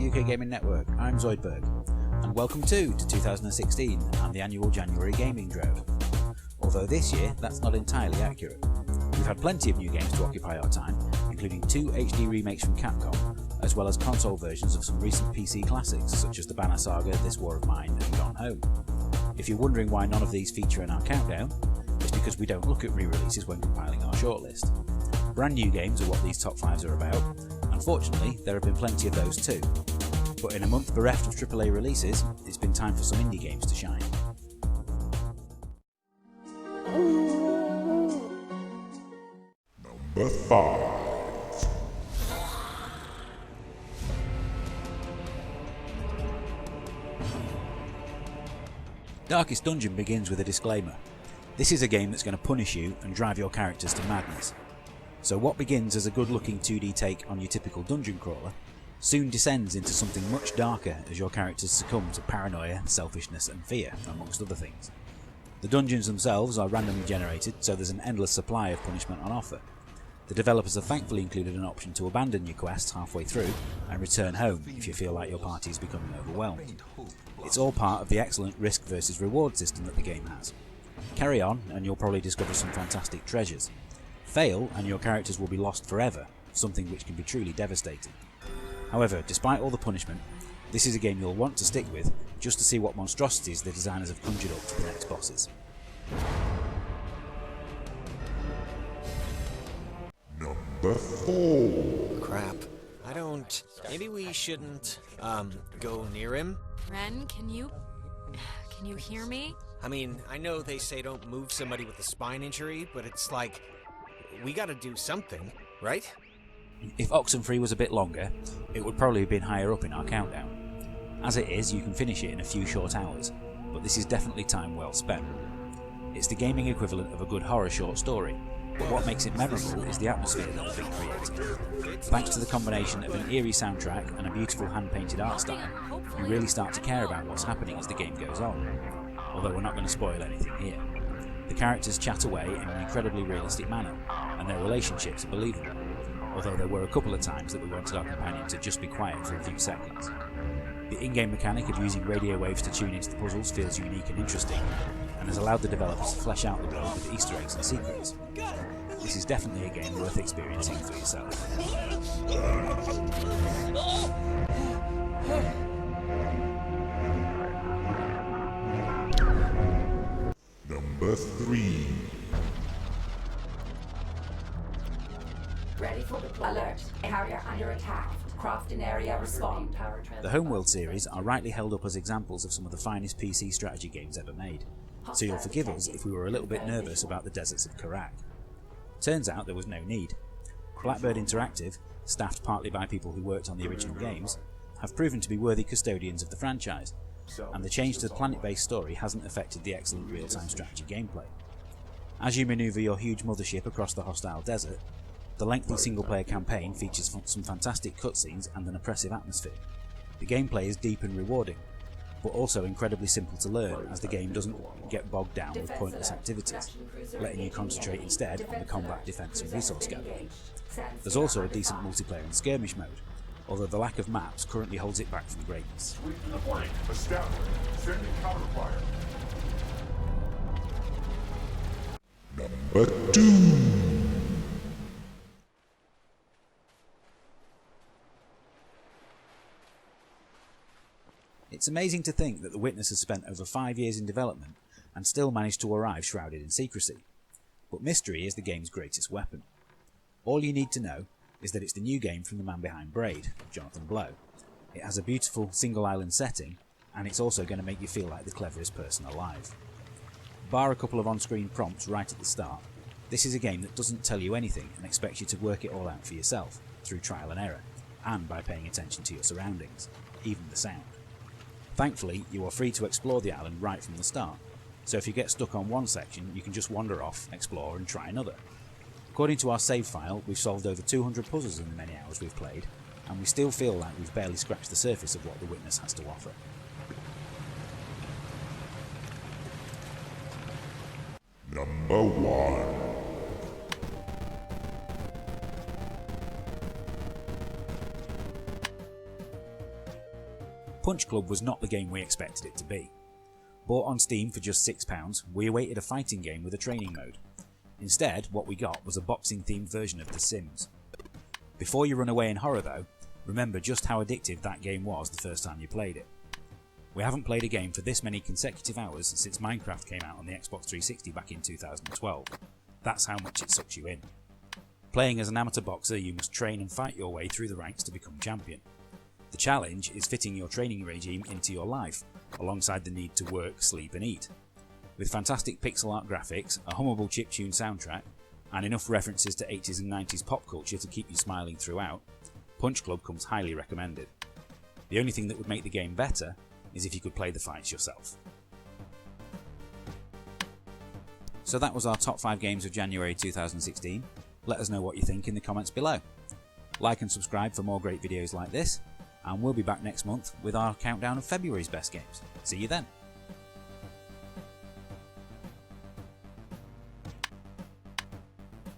UK Gaming Network, I'm Zoidberg, and welcome to 2016 and the annual January gaming drought. Although this year, that's not entirely accurate. We've had plenty of new games to occupy our time, including 2 HD remakes from Capcom, as well as console versions of some recent PC classics such as the Banner Saga, This War of Mine and Gone Home. If you're wondering why none of these feature in our countdown, it's because we don't look at re-releases when compiling our shortlist. Brand new games are what these top 5s are about. Unfortunately, there have been plenty of those too. But in a month bereft of AAA releases, it's been time for some indie games to shine. Number 5. Darkest Dungeon begins with a disclaimer. This is a game that's going to punish you and drive your characters to madness. So what begins as a good-looking 2D take on your typical dungeon crawler soon descends into something much darker as your characters succumb to paranoia, selfishness and fear, amongst other things. The dungeons themselves are randomly generated, so there's an endless supply of punishment on offer. The developers have thankfully included an option to abandon your quest halfway through and return home if you feel like your party is becoming overwhelmed. It's all part of the excellent risk versus reward system that the game has. Carry on and you'll probably discover some fantastic treasures. Fail and your characters will be lost forever, something which can be truly devastating. However, despite all the punishment, this is a game you'll want to stick with just to see what monstrosities the designers have conjured up for the next bosses. Number 4. Crap. Maybe we shouldn't, go near him? Ren, can you hear me? I mean, I know they say don't move somebody with a spine injury, but it's like, we gotta do something, right? If Oxenfree was a bit longer, it would probably have been higher up in our countdown. As it is, you can finish it in a few short hours, but this is definitely time well spent. It's the gaming equivalent of a good horror short story, but what makes it memorable is the atmosphere that has been created. Thanks to the combination of an eerie soundtrack and a beautiful hand-painted art style, you really start to care about what's happening as the game goes on, although we're not going to spoil anything here. The characters chat away in an incredibly realistic manner, and their relationships are believable, although there were a couple of times that we wanted our companion to just be quiet for a few seconds. The in-game mechanic of using radio waves to tune into the puzzles feels unique and interesting, and has allowed the developers to flesh out the world with Easter eggs and secrets. This is definitely a game worth experiencing for yourself. Number 3. Ready for the alert. Area under attack. Crafting area respond. The Homeworld series are rightly held up as examples of some of the finest PC strategy games ever made, so you'll forgive us if we were a little bit nervous about the deserts of Karak. Turns out there was no need. Blackbird Interactive, staffed partly by people who worked on the original games, have proven to be worthy custodians of the franchise, and the change to the planet-based story hasn't affected the excellent real-time strategy gameplay. As you manoeuvre your huge mothership across the hostile desert, the lengthy single-player campaign features some fantastic cutscenes and an oppressive atmosphere. The gameplay is deep and rewarding, but also incredibly simple to learn as the game doesn't get bogged down with pointless activities, letting you concentrate instead on the combat, defence and resource gathering. There's also a decent multiplayer and skirmish mode, although the lack of maps currently holds it back from greatness. Sweeping the flank. Established. Sending counterfire. Number 2. It's amazing to think that The Witness has spent over 5 years in development and still managed to arrive shrouded in secrecy. But mystery is the game's greatest weapon. All you need to know is that it's the new game from the man behind Braid, Jonathan Blow. It has a beautiful single island setting, and it's also going to make you feel like the cleverest person alive. Bar a couple of on-screen prompts right at the start, this is a game that doesn't tell you anything and expects you to work it all out for yourself, through trial and error, and by paying attention to your surroundings, even the sound. Thankfully, you are free to explore the island right from the start, so if you get stuck on one section, you can just wander off, explore and try another. According to our save file, we've solved over 200 puzzles in the many hours we've played, and we still feel like we've barely scratched the surface of what The Witness has to offer. Number 1. Punch Club was not the game we expected it to be. Bought on Steam for just £6, we awaited a fighting game with a training mode. Instead, what we got was a boxing-themed version of The Sims. Before you run away in horror though, remember just how addictive that game was the first time you played it. We haven't played a game for this many consecutive hours since Minecraft came out on the Xbox 360 back in 2012. That's how much it sucks you in. Playing as an amateur boxer, you must train and fight your way through the ranks to become champion. The challenge is fitting your training regime into your life, alongside the need to work, sleep and eat. With fantastic pixel art graphics, a hummable chiptune soundtrack, and enough references to 80s and 90s pop culture to keep you smiling throughout, Punch Club comes highly recommended. The only thing that would make the game better is if you could play the fights yourself. So that was our top 5 games of January 2016. Let us know what you think in the comments below. Like and subscribe for more great videos like this, and we'll be back next month with our countdown of February's best games. See you then.